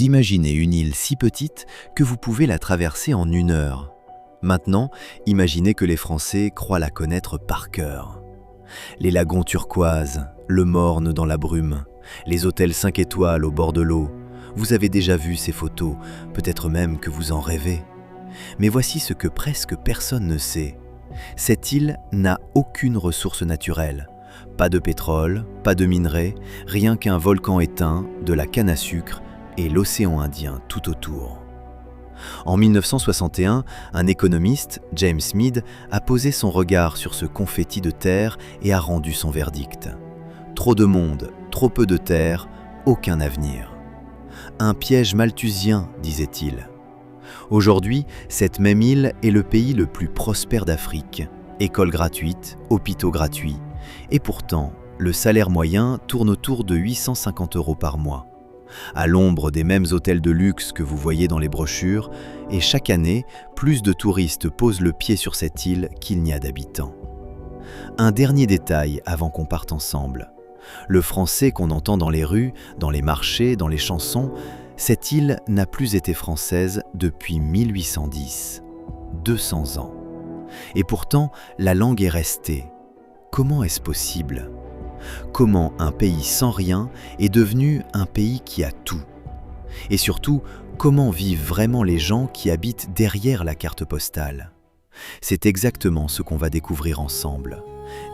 Imaginez une île si petite que vous pouvez la traverser en 1 heure. Maintenant, imaginez que les Français croient la connaître par cœur. Les lagons turquoises, le morne dans la brume, les hôtels 5 étoiles au bord de l'eau. Vous avez déjà vu ces photos, peut-être même que vous en rêvez. Mais voici ce que presque personne ne sait. Cette île n'a aucune ressource naturelle. Pas de pétrole, pas de minerais, rien qu'un volcan éteint, de la canne à sucre et l'océan Indien tout autour. En 1961, un économiste, James Mead, a posé son regard sur ce confetti de terre et a rendu son verdict. Trop de monde, trop peu de terre, aucun avenir. Un piège malthusien, disait-il. Aujourd'hui, cette même île est le pays le plus prospère d'Afrique. Écoles gratuites, hôpitaux gratuits. Et pourtant, le salaire moyen tourne autour de 850 € par mois. À l'ombre des mêmes hôtels de luxe que vous voyez dans les brochures, et chaque année, plus de touristes posent le pied sur cette île qu'il n'y a d'habitants. Un dernier détail avant qu'on parte ensemble. Le français qu'on entend dans les rues, dans les marchés, dans les chansons, cette île n'a plus été française depuis 1810. 200 ans. Et pourtant, la langue est restée. Comment est-ce possible ? Comment un pays sans rien est devenu un pays qui a tout ? Et surtout, comment vivent vraiment les gens qui habitent derrière la carte postale ? C'est exactement ce qu'on va découvrir ensemble.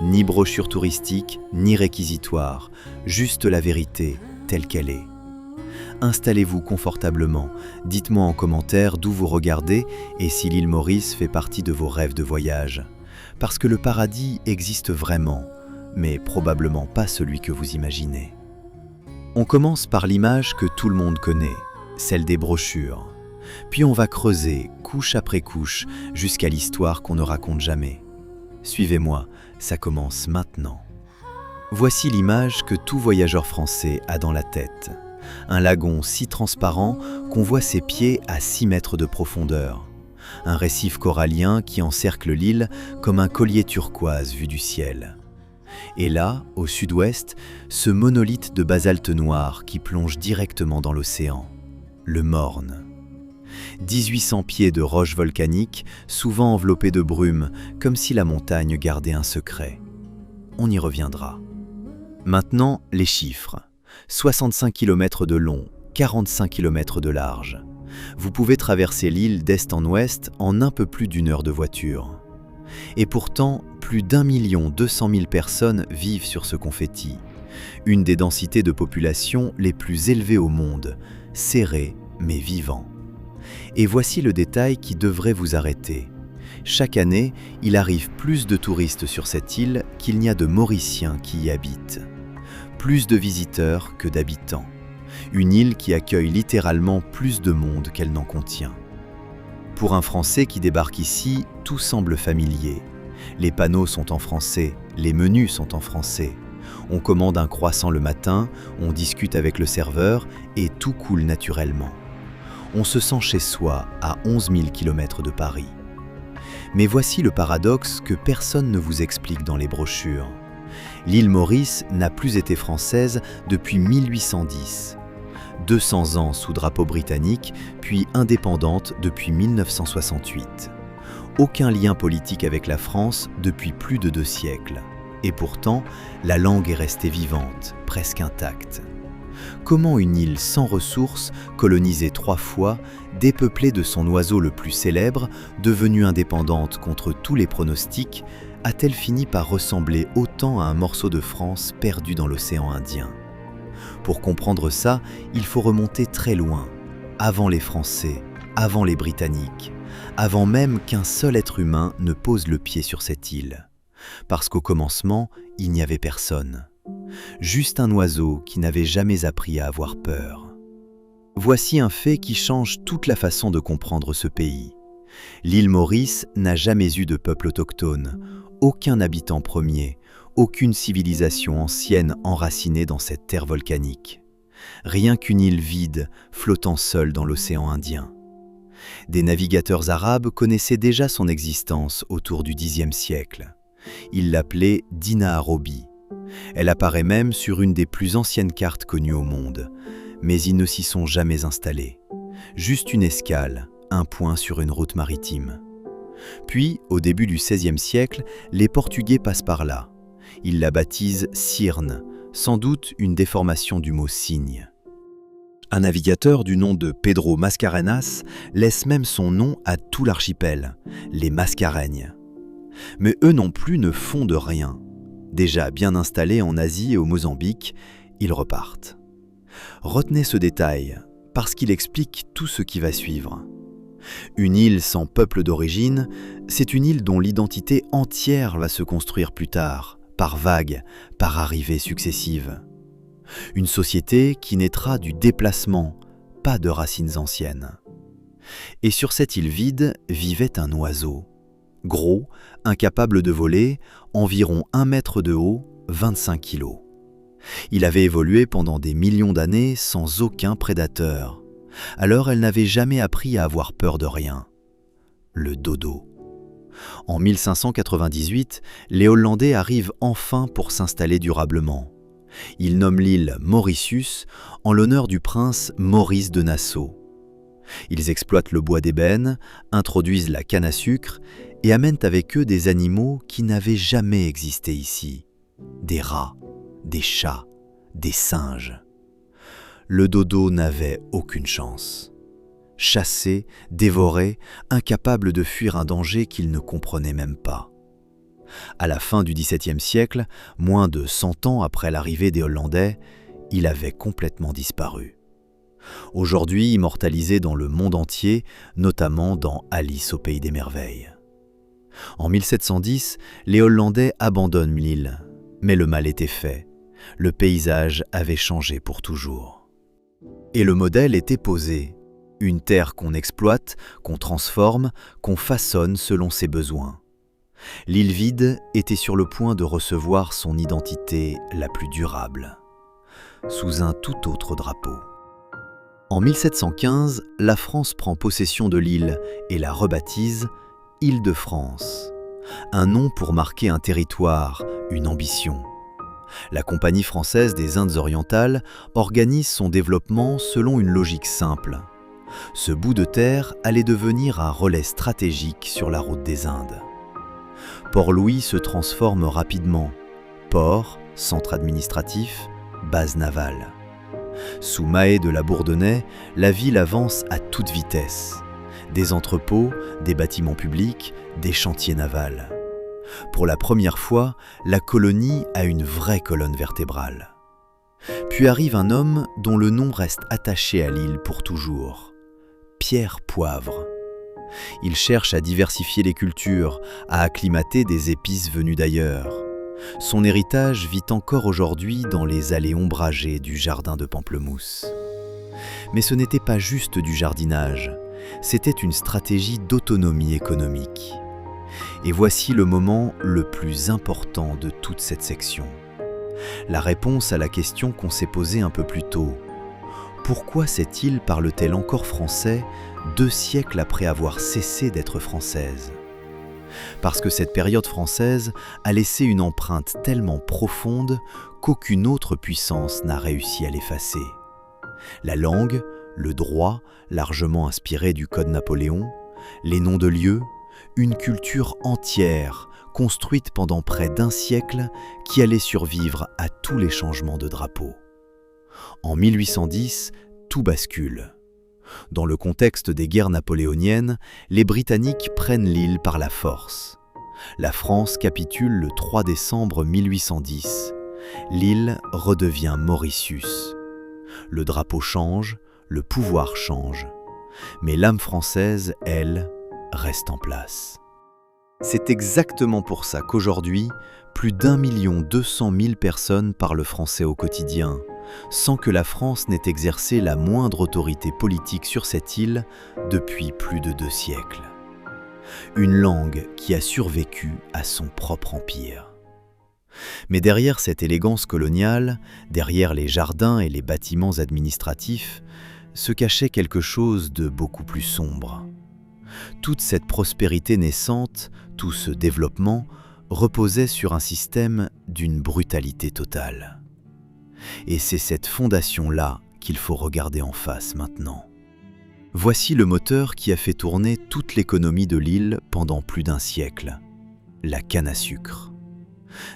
Ni brochure touristique, ni réquisitoire, juste la vérité telle qu'elle est. Installez-vous confortablement, dites-moi en commentaire d'où vous regardez et si l'île Maurice fait partie de vos rêves de voyage. Parce que le paradis existe vraiment, mais probablement pas celui que vous imaginez. On commence par l'image que tout le monde connaît, celle des brochures. Puis on va creuser, couche après couche, jusqu'à l'histoire qu'on ne raconte jamais. Suivez-moi, ça commence maintenant. Voici l'image que tout voyageur français a dans la tête. Un lagon si transparent qu'on voit ses pieds à 6 mètres de profondeur. Un récif corallien qui encercle l'île comme un collier turquoise vu du ciel. Et là, au sud-ouest, ce monolithe de basalte noir qui plonge directement dans l'océan, le Morne. 1800 pieds de roches volcaniques, souvent enveloppées de brume, comme si la montagne gardait un secret. On y reviendra. Maintenant, les chiffres. 65 km de long, 45 km de large. Vous pouvez traverser l'île d'est en ouest en un peu plus d'1 heure de voiture. Et pourtant, plus d'1 200 000 personnes vivent sur ce confetti. Une des densités de population les plus élevées au monde, serré mais vivant. Et voici le détail qui devrait vous arrêter. Chaque année, il arrive plus de touristes sur cette île qu'il n'y a de Mauriciens qui y habitent. Plus de visiteurs que d'habitants. Une île qui accueille littéralement plus de monde qu'elle n'en contient. Pour un Français qui débarque ici, tout semble familier. Les panneaux sont en français, les menus sont en français. On commande un croissant le matin, on discute avec le serveur et tout coule naturellement. On se sent chez soi à 11 000 km de Paris. Mais voici le paradoxe que personne ne vous explique dans les brochures. L'île Maurice n'a plus été française depuis 1810. 200 ans sous drapeau britannique, puis indépendante depuis 1968. Aucun lien politique avec la France depuis plus de 2 siècles. Et pourtant, la langue est restée vivante, presque intacte. Comment une île sans ressources, colonisée 3 fois, dépeuplée de son oiseau le plus célèbre, devenue indépendante contre tous les pronostics, a-t-elle fini par ressembler autant à un morceau de France perdu dans l'océan Indien ? Pour comprendre ça, il faut remonter très loin, avant les Français, avant les Britanniques, avant même qu'un seul être humain ne pose le pied sur cette île. Parce qu'au commencement, il n'y avait personne. Juste un oiseau qui n'avait jamais appris à avoir peur. Voici un fait qui change toute la façon de comprendre ce pays. L'île Maurice n'a jamais eu de peuple autochtone, aucun habitant premier, aucune civilisation ancienne enracinée dans cette terre volcanique. Rien qu'une île vide, flottant seule dans l'océan Indien. Des navigateurs arabes connaissaient déjà son existence autour du Xe siècle. Ils l'appelaient Dina Arobi. Elle apparaît même sur une des plus anciennes cartes connues au monde. mais ils ne s'y sont jamais installés. Juste une escale, un point sur une route maritime. Puis, au début du XVIe siècle, les Portugais passent par là. Ils la baptisent Cirne, sans doute une déformation du mot cygne. Un navigateur du nom de Pedro Mascarenhas laisse même son nom à tout l'archipel, les Mascareignes. Mais eux non plus ne font de rien. Déjà bien installés en Asie et au Mozambique, ils repartent. Retenez ce détail, parce qu'il explique tout ce qui va suivre. Une île sans peuple d'origine, c'est une île dont l'identité entière va se construire plus tard, par vagues, par arrivées successives. Une société qui naîtra du déplacement, pas de racines anciennes. Et sur cette île vide vivait un oiseau. Gros, incapable de voler, environ 1 mètre de haut, 25 kilos. Il avait évolué pendant des millions d'années sans aucun prédateur. Alors elle n'avait jamais appris à avoir peur de rien. Le dodo. En 1598, les Hollandais arrivent enfin pour s'installer durablement. Ils nomment l'île Mauritius en l'honneur du prince Maurice de Nassau. Ils exploitent le bois d'ébène, introduisent la canne à sucre et amènent avec eux des animaux qui n'avaient jamais existé ici. Des rats, des chats, des singes. Le dodo n'avait aucune chance. Chassé, dévoré, incapable de fuir un danger qu'il ne comprenait même pas. À la fin du XVIIe siècle, moins de 100 ans après l'arrivée des Hollandais, il avait complètement disparu. Aujourd'hui immortalisé dans le monde entier, notamment dans Alice au pays des merveilles. En 1710, les Hollandais abandonnent l'île, mais le mal était fait. Le paysage avait changé pour toujours. Et le modèle était posé. Une terre qu'on exploite, qu'on transforme, qu'on façonne selon ses besoins. L'île vide était sur le point de recevoir son identité la plus durable, sous un tout autre drapeau. En 1715, la France prend possession de l'île et la rebaptise Île-de-France, un nom pour marquer un territoire, une ambition. La Compagnie française des Indes orientales organise son développement selon une logique simple. Ce bout de terre allait devenir un relais stratégique sur la route des Indes. Port-Louis se transforme rapidement. Port, centre administratif, base navale. Sous Mahé de la Bourdonnais, la ville avance à toute vitesse. Des entrepôts, des bâtiments publics, des chantiers navals. Pour la première fois, la colonie a une vraie colonne vertébrale. Puis arrive un homme dont le nom reste attaché à l'île pour toujours. Pierre Poivre. Il cherche à diversifier les cultures, à acclimater des épices venues d'ailleurs. Son héritage vit encore aujourd'hui dans les allées ombragées du jardin de Pamplemousse. Mais ce n'était pas juste du jardinage, c'était une stratégie d'autonomie économique. Et voici le moment le plus important de toute cette section. La réponse à la question qu'on s'est posée un peu plus tôt. Pourquoi cette île parle-t-elle encore français 2 siècles après avoir cessé d'être française ? Parce que cette période française a laissé une empreinte tellement profonde qu'aucune autre puissance n'a réussi à l'effacer. La langue, le droit, largement inspiré du Code Napoléon, les noms de lieux, une culture entière construite pendant près d'1 siècle qui allait survivre à tous les changements de drapeau. En 1810, tout bascule. Dans le contexte des guerres napoléoniennes, les Britanniques prennent l'île par la force. La France capitule le 3 décembre 1810. L'île redevient Mauritius. Le drapeau change, le pouvoir change. Mais l'âme française, elle, reste en place. C'est exactement pour ça qu'aujourd'hui, plus d'1 200 000 personnes parlent français au quotidien, sans que la France n'ait exercé la moindre autorité politique sur cette île depuis plus de 2 siècles. Une langue qui a survécu à son propre empire. Mais derrière cette élégance coloniale, derrière les jardins et les bâtiments administratifs, se cachait quelque chose de beaucoup plus sombre. Toute cette prospérité naissante, tout ce développement, reposait sur un système d'une brutalité totale. Et c'est cette fondation-là qu'il faut regarder en face maintenant. Voici le moteur qui a fait tourner toute l'économie de l'île pendant plus d'un siècle, la canne à sucre.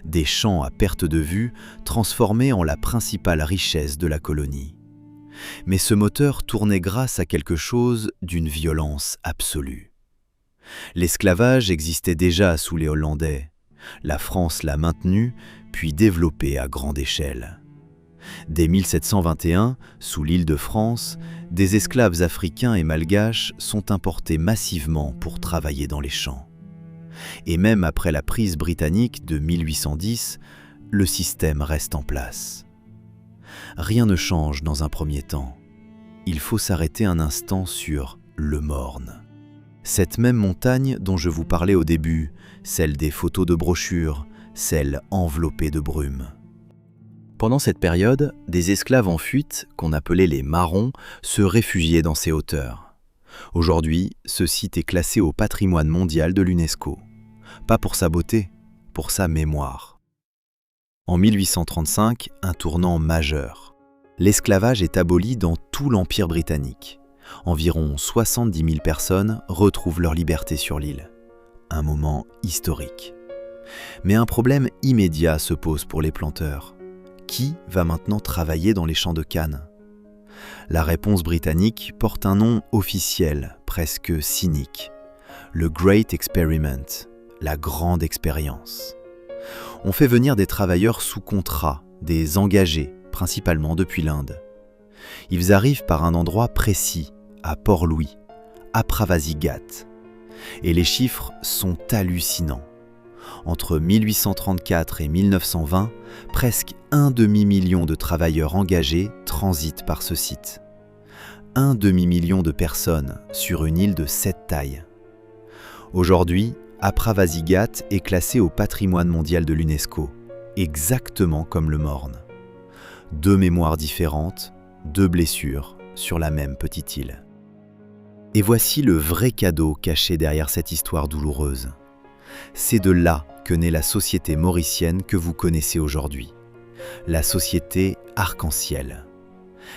Des champs à perte de vue transformés en la principale richesse de la colonie. Mais ce moteur tournait grâce à quelque chose d'une violence absolue. L'esclavage existait déjà sous les Hollandais. La France l'a maintenu, puis développé à grande échelle. Dès 1721, sous l'île de France, des esclaves africains et malgaches sont importés massivement pour travailler dans les champs. Et même après la prise britannique de 1810, le système reste en place. Rien ne change dans un premier temps. Il faut s'arrêter un instant sur le Morne. Cette même montagne dont je vous parlais au début, celle des photos de brochures, celle enveloppée de brume. Pendant cette période, des esclaves en fuite, qu'on appelait les marrons, se réfugiaient dans ces hauteurs. Aujourd'hui, ce site est classé au patrimoine mondial de l'UNESCO. Pas pour sa beauté, pour sa mémoire. En 1835, un tournant majeur. L'esclavage est aboli dans tout l'Empire britannique. Environ 70 000 personnes retrouvent leur liberté sur l'île. Un moment historique. Mais un problème immédiat se pose pour les planteurs. Qui va maintenant travailler dans les champs de canne? La réponse britannique porte un nom officiel, presque cynique. Le Great Experiment, la grande expérience. On fait venir des travailleurs sous contrat, des engagés, principalement depuis l'Inde. Ils arrivent par un endroit précis, à Port-Louis, à Pravasigat. Et les chiffres sont hallucinants. Entre 1834 et 1920, presque un demi-million de travailleurs engagés transitent par ce site. Un demi-million de personnes sur une île de cette taille. Aujourd'hui, Pravasigat est classé au patrimoine mondial de l'UNESCO, exactement comme le Morne. Deux mémoires différentes, deux blessures sur la même petite île. Et voici le vrai cadeau caché derrière cette histoire douloureuse. C'est de là que naît la société mauricienne que vous connaissez aujourd'hui. La société arc-en-ciel.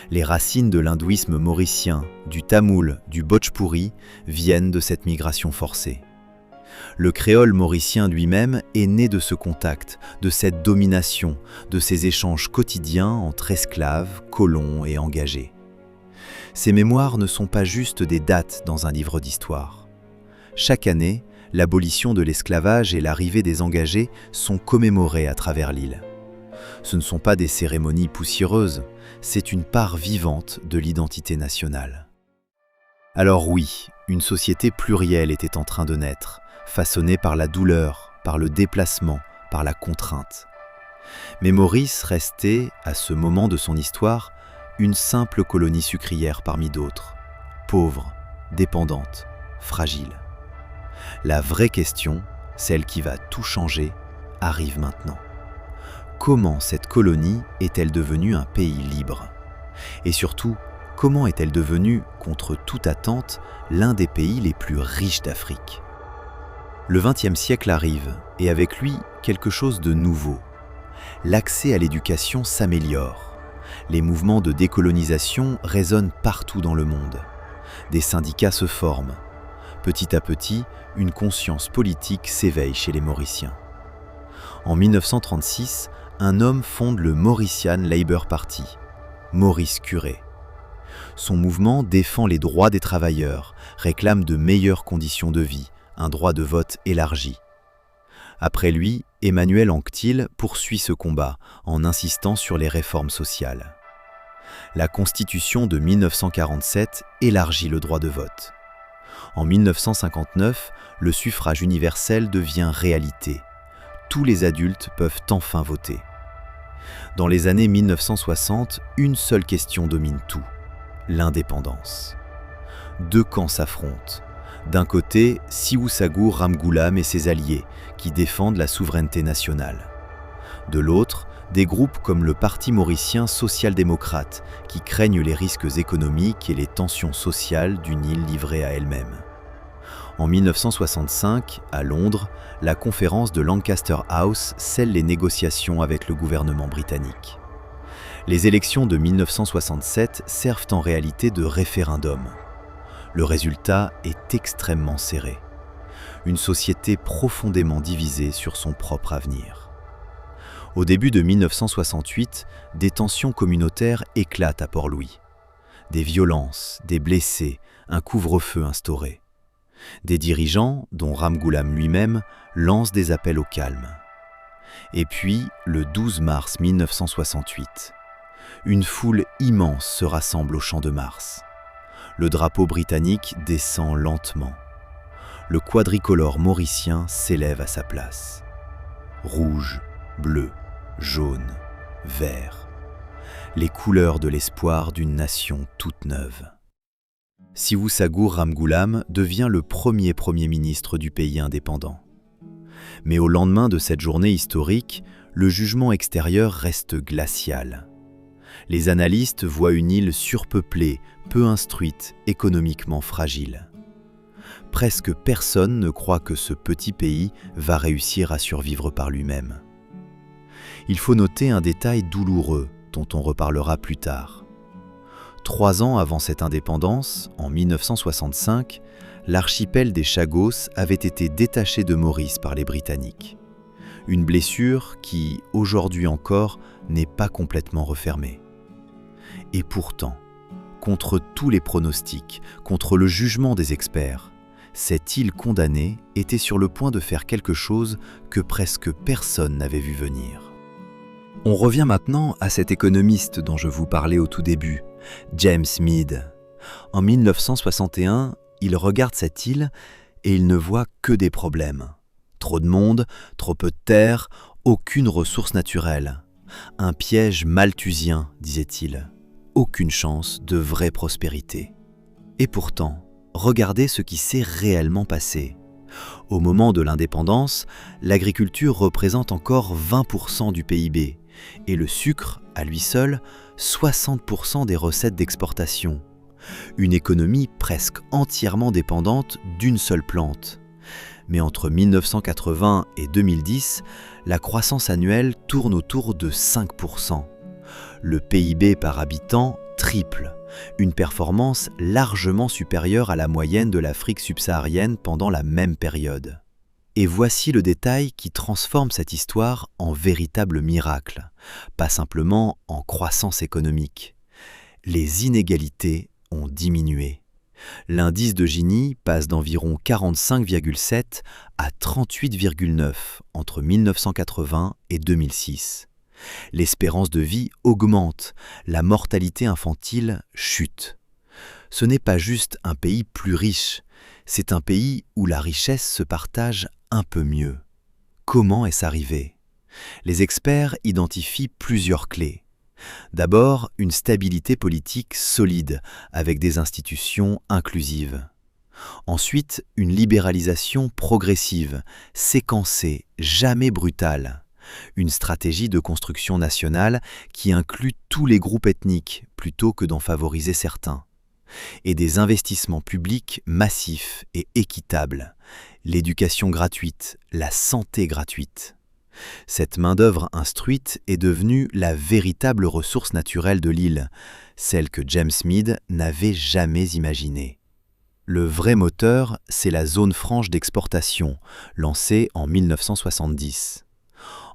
Les racines de l'hindouisme mauricien, du tamoul, du bhojpuri viennent de cette migration forcée. Le créole mauricien lui-même est né de ce contact, de cette domination, de ces échanges quotidiens entre esclaves, colons et engagés. Ces mémoires ne sont pas juste des dates dans un livre d'histoire. Chaque année, l'abolition de l'esclavage et l'arrivée des engagés sont commémorées à travers l'île. Ce ne sont pas des cérémonies poussiéreuses, c'est une part vivante de l'identité nationale. Alors oui, une société plurielle était en train de naître, façonnée par la douleur, par le déplacement, par la contrainte. Mais Maurice restait, à ce moment de son histoire, une simple colonie sucrière parmi d'autres, pauvre, dépendante, fragile. La vraie question, celle qui va tout changer, arrive maintenant. Comment cette colonie est-elle devenue un pays libre? Et surtout, comment est-elle devenue, contre toute attente, l'un des pays les plus riches d'Afrique? Le XXe siècle arrive, et avec lui, quelque chose de nouveau. L'accès à l'éducation s'améliore. Les mouvements de décolonisation résonnent partout dans le monde. Des syndicats se forment. Petit à petit, une conscience politique s'éveille chez les Mauriciens. En 1936, un homme fonde le Mauritian Labour Party, Maurice Curé. Son mouvement défend les droits des travailleurs, réclame de meilleures conditions de vie, un droit de vote élargi. Après lui, Emmanuel Anctil poursuit ce combat en insistant sur les réformes sociales. La Constitution de 1947 élargit le droit de vote. En 1959, le suffrage universel devient réalité. Tous les adultes peuvent enfin voter. Dans les années 1960, une seule question domine tout, l'indépendance. Deux camps s'affrontent. D'un côté, Siousagour Ramgoolam et ses alliés, qui défendent la souveraineté nationale. De l'autre, des groupes comme le Parti mauricien social-démocrate, qui craignent les risques économiques et les tensions sociales d'une île livrée à elle-même. En 1965, à Londres, la conférence de Lancaster House scelle les négociations avec le gouvernement britannique. Les élections de 1967 servent en réalité de référendum. Le résultat est extrêmement serré. Une société profondément divisée sur son propre avenir. Au début de 1968, des tensions communautaires éclatent à Port-Louis. Des violences, des blessés, un couvre-feu instauré. Des dirigeants, dont Ramgoolam lui-même, lancent des appels au calme. Et puis, le 12 mars 1968, une foule immense se rassemble au Champ de Mars. Le drapeau britannique descend lentement. Le quadricolore mauricien s'élève à sa place. Rouge, bleu, jaune, vert. Les couleurs de l'espoir d'une nation toute neuve. Sivoussagour Ramgoolam devient le premier Premier ministre du pays indépendant. Mais au lendemain de cette journée historique, le jugement extérieur reste glacial. Les analystes voient une île surpeuplée, peu instruite, économiquement fragile. Presque personne ne croit que ce petit pays va réussir à survivre par lui-même. Il faut noter un détail douloureux dont on reparlera plus tard. 3 ans avant cette indépendance, en 1965, l'archipel des Chagos avait été détaché de Maurice par les Britanniques. Une blessure qui, aujourd'hui encore, n'est pas complètement refermée. Et pourtant, contre tous les pronostics, contre le jugement des experts, cette île condamnée était sur le point de faire quelque chose que presque personne n'avait vu venir. On revient maintenant à cet économiste dont je vous parlais au tout début, James Meade. En 1961, il regarde cette île et il ne voit que des problèmes. Trop de monde, trop peu de terre, aucune ressource naturelle. Un piège malthusien, disait-il. Aucune chance de vraie prospérité. Et pourtant, regardez ce qui s'est réellement passé. Au moment de l'indépendance, l'agriculture représente encore 20% du PIB et le sucre, à lui seul, 60% des recettes d'exportation. Une économie presque entièrement dépendante d'une seule plante. Mais entre 1980 et 2010, la croissance annuelle tourne autour de 5%. Le PIB par habitant triple, une performance largement supérieure à la moyenne de l'Afrique subsaharienne pendant la même période. Et voici le détail qui transforme cette histoire en véritable miracle, pas simplement en croissance économique. Les inégalités ont diminué. L'indice de Gini passe d'environ 45,7 à 38,9 entre 1980 et 2006. L'espérance de vie augmente, la mortalité infantile chute. Ce n'est pas juste un pays plus riche, c'est un pays où la richesse se partage un peu mieux. Comment est-ce arrivé ? Les experts identifient plusieurs clés. D'abord, une stabilité politique solide, avec des institutions inclusives. Ensuite, une libéralisation progressive, séquencée, jamais brutale. Une stratégie de construction nationale qui inclut tous les groupes ethniques plutôt que d'en favoriser certains. Et des investissements publics massifs et équitables. L'éducation gratuite, la santé gratuite. Cette main-d'œuvre instruite est devenue la véritable ressource naturelle de l'île, celle que James Meade n'avait jamais imaginée. Le vrai moteur, c'est la zone franche d'exportation, lancée en 1970.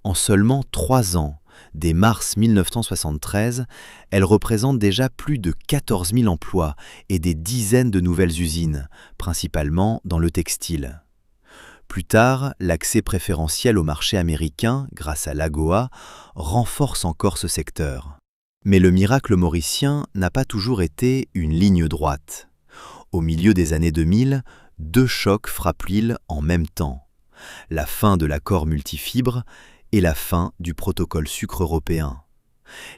En seulement 3 ans, dès mars 1973, elle représente déjà plus de 14 000 emplois et des dizaines de nouvelles usines, principalement dans le textile. Plus tard, l'accès préférentiel au marché américain, grâce à l'AGOA, renforce encore ce secteur. Mais le miracle mauricien n'a pas toujours été une ligne droite. Au milieu des années 2000, 2 chocs frappent l'île en même temps. La fin de l'accord multifibre et la fin du protocole sucre européen.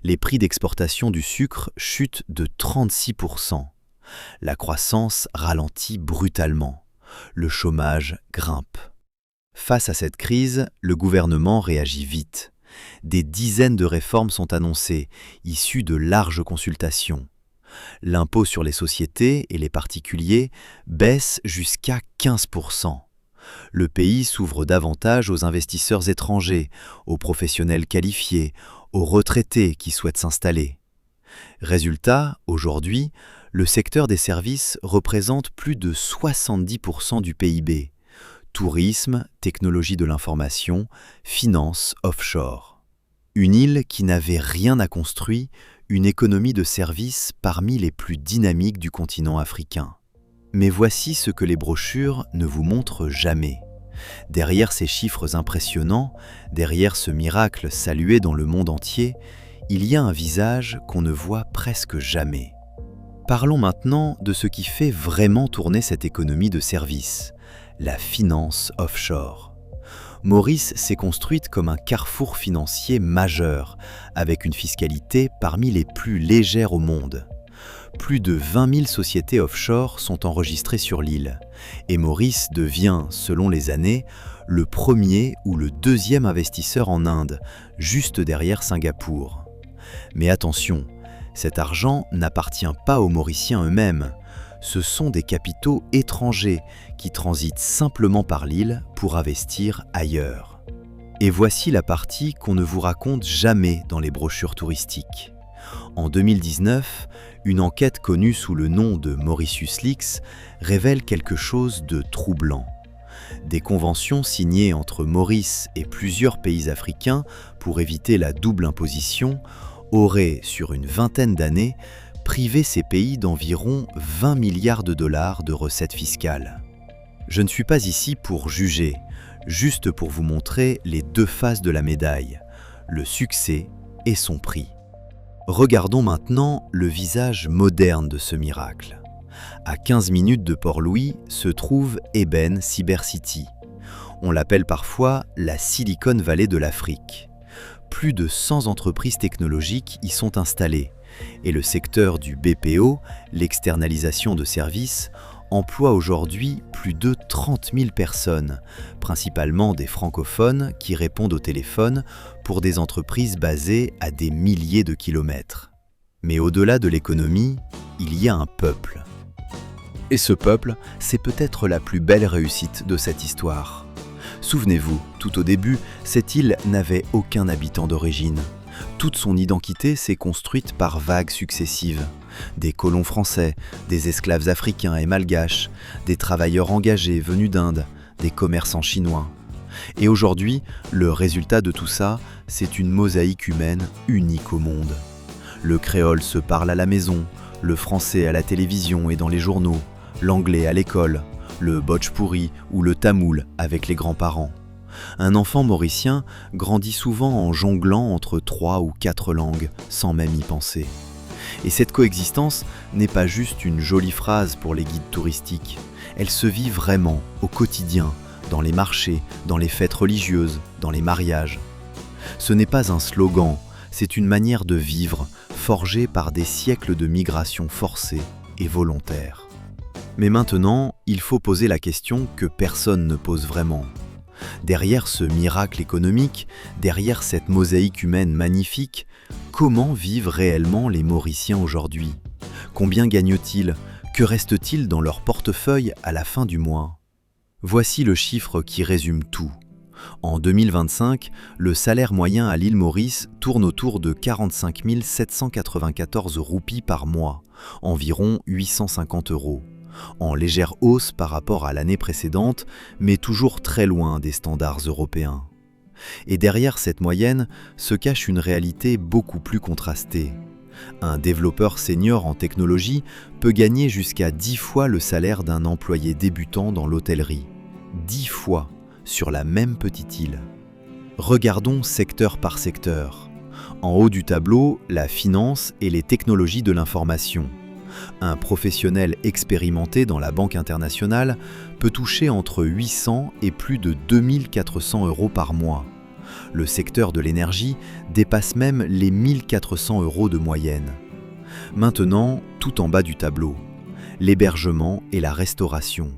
Les prix d'exportation du sucre chutent de 36%. La croissance ralentit brutalement. Le chômage grimpe. Face à cette crise, le gouvernement réagit vite. Des dizaines de réformes sont annoncées, issues de larges consultations. L'impôt sur les sociétés et les particuliers baisse jusqu'à 15%. Le pays s'ouvre davantage aux investisseurs étrangers, aux professionnels qualifiés, aux retraités qui souhaitent s'installer. Résultat, aujourd'hui, le secteur des services représente plus de 70% du PIB. Tourisme, technologie de l'information, finance, offshore. Une île qui n'avait rien à construire, une économie de services parmi les plus dynamiques du continent africain. Mais voici ce que les brochures ne vous montrent jamais. Derrière ces chiffres impressionnants, derrière ce miracle salué dans le monde entier, il y a un visage qu'on ne voit presque jamais. Parlons maintenant de ce qui fait vraiment tourner cette économie de services, la finance offshore. Maurice s'est construite comme un carrefour financier majeur, avec une fiscalité parmi les plus légères au monde. Plus de 20 000 sociétés offshore sont enregistrées sur l'île, et Maurice devient, selon les années, le premier ou le deuxième investisseur en Inde, juste derrière Singapour. Mais attention, cet argent n'appartient pas aux Mauriciens eux-mêmes. Ce sont des capitaux étrangers qui transitent simplement par l'île pour investir ailleurs. Et voici la partie qu'on ne vous raconte jamais dans les brochures touristiques. En 2019, une enquête connue sous le nom de Mauritius Leaks révèle quelque chose de troublant. Des conventions signées entre Maurice et plusieurs pays africains pour éviter la double imposition auraient, sur une vingtaine d'années, privé ces pays d'environ 20 milliards de dollars de recettes fiscales. Je ne suis pas ici pour juger, juste pour vous montrer les deux faces de la médaille, le succès et son prix. Regardons maintenant le visage moderne de ce miracle. À 15 minutes de Port-Louis se trouve Eben Cyber City. On l'appelle parfois la Silicon Valley de l'Afrique. Plus de 100 entreprises technologiques y sont installées et le secteur du BPO, l'externalisation de services, emploie aujourd'hui plus de 30 000 personnes, principalement des francophones qui répondent au téléphone pour des entreprises basées à des milliers de kilomètres. Mais au-delà de l'économie, il y a un peuple. Et ce peuple, c'est peut-être la plus belle réussite de cette histoire. Souvenez-vous, tout au début, cette île n'avait aucun habitant d'origine. Toute son identité s'est construite par vagues successives. Des colons français, des esclaves africains et malgaches, des travailleurs engagés venus d'Inde, des commerçants chinois. Et aujourd'hui, le résultat de tout ça, c'est une mosaïque humaine unique au monde. Le créole se parle à la maison, le français à la télévision et dans les journaux, l'anglais à l'école, le bhojpuri ou le tamoul avec les grands-parents. Un enfant mauricien grandit souvent en jonglant entre 3 ou 4 langues, sans même y penser. Et cette coexistence n'est pas juste une jolie phrase pour les guides touristiques. Elle se vit vraiment, au quotidien, dans les marchés, dans les fêtes religieuses, dans les mariages. Ce n'est pas un slogan, c'est une manière de vivre, forgée par des siècles de migration forcée et volontaire. Mais maintenant, il faut poser la question que personne ne pose vraiment. Derrière ce miracle économique, derrière cette mosaïque humaine magnifique, comment vivent réellement les Mauriciens aujourd'hui? Combien gagnent-ils? Que reste-t-il dans leur portefeuille à la fin du mois? Voici le chiffre qui résume tout. En 2025, le salaire moyen à l'île Maurice tourne autour de 45 794 roupies par mois, environ 850 €. En légère hausse par rapport à l'année précédente, mais toujours très loin des standards européens. Et derrière cette moyenne se cache une réalité beaucoup plus contrastée. Un développeur senior en technologie peut gagner jusqu'à 10 fois le salaire d'un employé débutant dans l'hôtellerie. 10 fois sur la même petite île. Regardons secteur par secteur. En haut du tableau, la finance et les technologies de l'information. Un professionnel expérimenté dans la Banque internationale peut toucher entre 800 et plus de 2400 € par mois. Le secteur de l'énergie dépasse même les 1400 € de moyenne. Maintenant, tout en bas du tableau, l'hébergement et la restauration.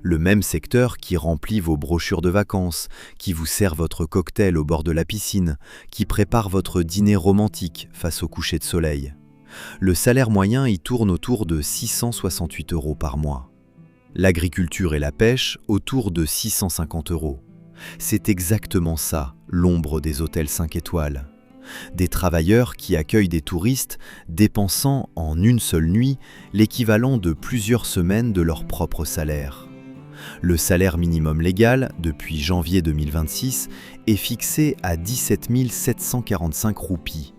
Le même secteur qui remplit vos brochures de vacances, qui vous sert votre cocktail au bord de la piscine, qui prépare votre dîner romantique face au coucher de soleil. Le salaire moyen y tourne autour de 668 € par mois. L'agriculture et la pêche autour de 650 €. C'est exactement ça, l'ombre des hôtels 5 étoiles. Des travailleurs qui accueillent des touristes dépensant en une seule nuit l'équivalent de plusieurs semaines de leur propre salaire. Le salaire minimum légal, depuis janvier 2026, est fixé à 17 745 roupies,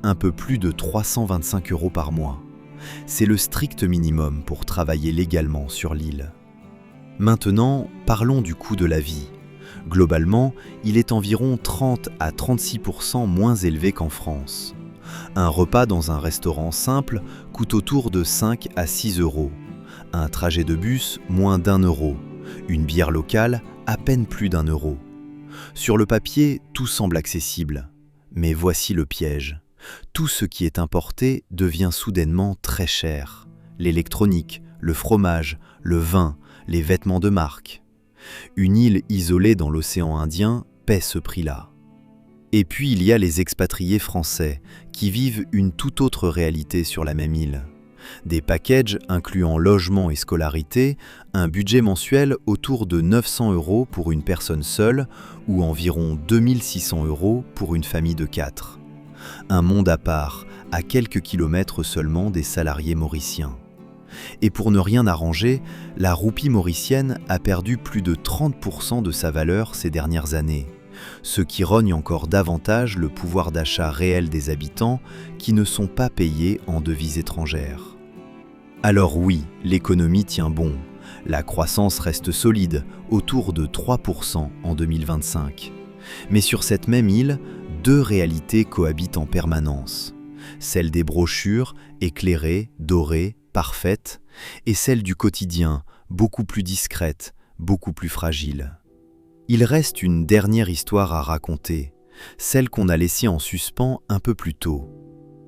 un peu plus de 325 € par mois. C'est le strict minimum pour travailler légalement sur l'île. Maintenant, parlons du coût de la vie. Globalement, il est environ 30 à 36% moins élevé qu'en France. Un repas dans un restaurant simple coûte autour de 5 à 6 €. Un trajet de bus, moins d'1 €. Une bière locale, à peine plus d'1 €. Sur le papier, tout semble accessible. Mais voici le piège. Tout ce qui est importé devient soudainement très cher. L'électronique, le fromage, le vin, les vêtements de marque. Une île isolée dans l'océan Indien paie ce prix-là. Et puis il y a les expatriés français qui vivent une toute autre réalité sur la même île. Des packages incluant logement et scolarité, un budget mensuel autour de 900 € pour une personne seule ou environ 2600 € pour une famille de 4. Un monde à part, à quelques kilomètres seulement des salariés mauriciens. Et pour ne rien arranger, la roupie mauricienne a perdu plus de 30% de sa valeur ces dernières années, ce qui rogne encore davantage le pouvoir d'achat réel des habitants qui ne sont pas payés en devises étrangères. Alors oui, l'économie tient bon. La croissance reste solide, autour de 3% en 2025. Mais sur cette même île, deux réalités cohabitent en permanence. Celle des brochures, éclairées, dorées, parfaites, et celle du quotidien, beaucoup plus discrète, beaucoup plus fragile. Il reste une dernière histoire à raconter, celle qu'on a laissée en suspens un peu plus tôt.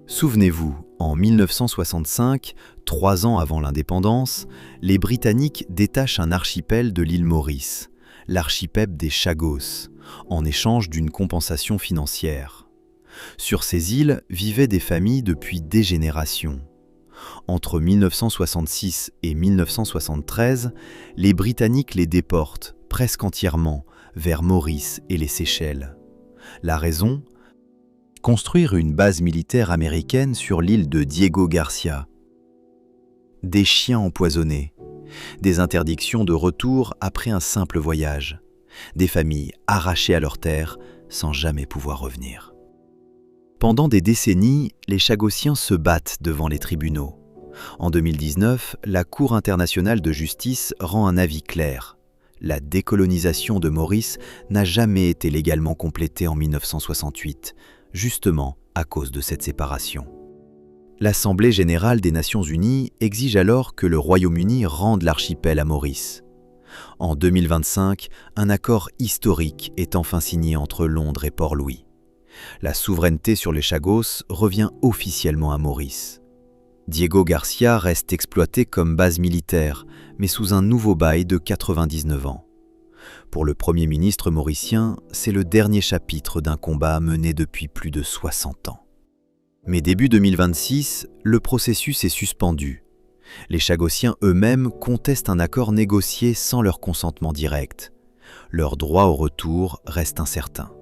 Souvenez-vous, en 1965, 3 ans avant l'indépendance, les Britanniques détachent un archipel de l'île Maurice, l'archipel des Chagos, en échange d'une compensation financière. Sur ces îles vivaient des familles depuis des générations. Entre 1966 et 1973, les Britanniques les déportent, presque entièrement, vers Maurice et les Seychelles. La raison ? Construire une base militaire américaine sur l'île de Diego Garcia. Des chiens empoisonnés, des interdictions de retour après un simple voyage, des familles arrachées à leurs terres sans jamais pouvoir revenir. Pendant des décennies, les Chagossiens se battent devant les tribunaux. En 2019, la Cour internationale de justice rend un avis clair. La décolonisation de Maurice n'a jamais été légalement complétée en 1968, justement à cause de cette séparation. L'Assemblée générale des Nations unies exige alors que le Royaume-Uni rende l'archipel à Maurice. En 2025, un accord historique est enfin signé entre Londres et Port-Louis. La souveraineté sur les Chagos revient officiellement à Maurice. Diego Garcia reste exploité comme base militaire, mais sous un nouveau bail de 99 ans. Pour le Premier ministre mauricien, c'est le dernier chapitre d'un combat mené depuis plus de 60 ans. Mais début 2026, le processus est suspendu. Les Chagossiens eux-mêmes contestent un accord négocié sans leur consentement direct. Leur droit au retour reste incertain.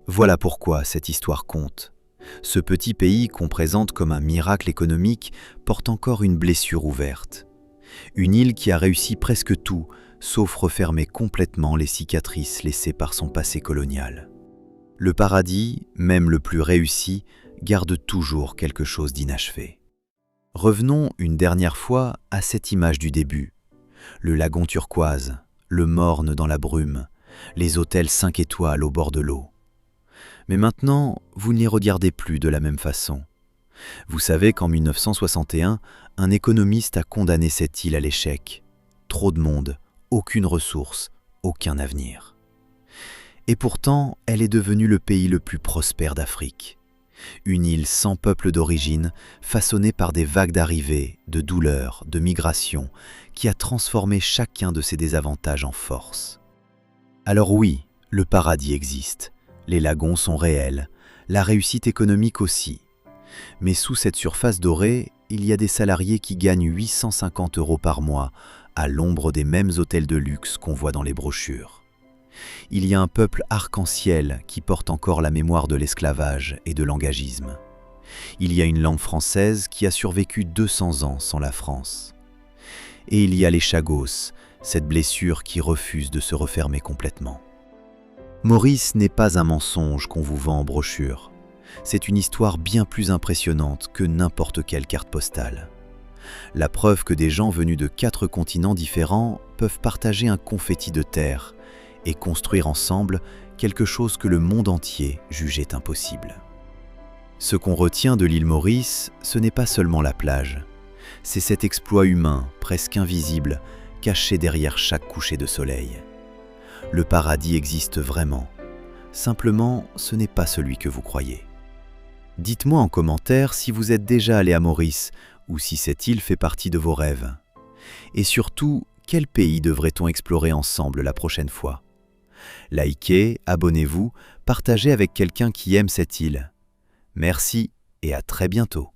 Voilà pourquoi cette histoire compte. Ce petit pays qu'on présente comme un miracle économique porte encore une blessure ouverte. Une île qui a réussi presque tout, sauf refermer complètement les cicatrices laissées par son passé colonial. Le paradis, même le plus réussi, garde toujours quelque chose d'inachevé. Revenons une dernière fois à cette image du début. Le lagon turquoise, le morne dans la brume, les hôtels 5 étoiles au bord de l'eau. Mais maintenant, vous ne les regardez plus de la même façon. Vous savez qu'en 1961, un économiste a condamné cette île à l'échec. Trop de monde, aucune ressource, aucun avenir. Et pourtant, elle est devenue le pays le plus prospère d'Afrique. Une île sans peuple d'origine, façonnée par des vagues d'arrivées, de douleurs, de migrations, qui a transformé chacun de ses désavantages en force. Alors oui, le paradis existe. Les lagons sont réels, la réussite économique aussi. Mais sous cette surface dorée, il y a des salariés qui gagnent 850 € par mois, à l'ombre des mêmes hôtels de luxe qu'on voit dans les brochures. Il y a un peuple arc-en-ciel qui porte encore la mémoire de l'esclavage et de l'engagisme. Il y a une langue française qui a survécu 200 ans sans la France. Et il y a les Chagos, cette blessure qui refuse de se refermer complètement. Maurice n'est pas un mensonge qu'on vous vend en brochure. C'est une histoire bien plus impressionnante que n'importe quelle carte postale. La preuve que des gens venus de 4 continents différents peuvent partager un confetti de terre et construire ensemble quelque chose que le monde entier jugeait impossible. Ce qu'on retient de l'île Maurice, ce n'est pas seulement la plage. C'est cet exploit humain, presque invisible, caché derrière chaque coucher de soleil. Le paradis existe vraiment. Simplement, ce n'est pas celui que vous croyez. Dites-moi en commentaire si vous êtes déjà allé à Maurice ou si cette île fait partie de vos rêves. Et surtout, quel pays devrait-on explorer ensemble la prochaine fois? Likez, abonnez-vous, partagez avec quelqu'un qui aime cette île. Merci et à très bientôt.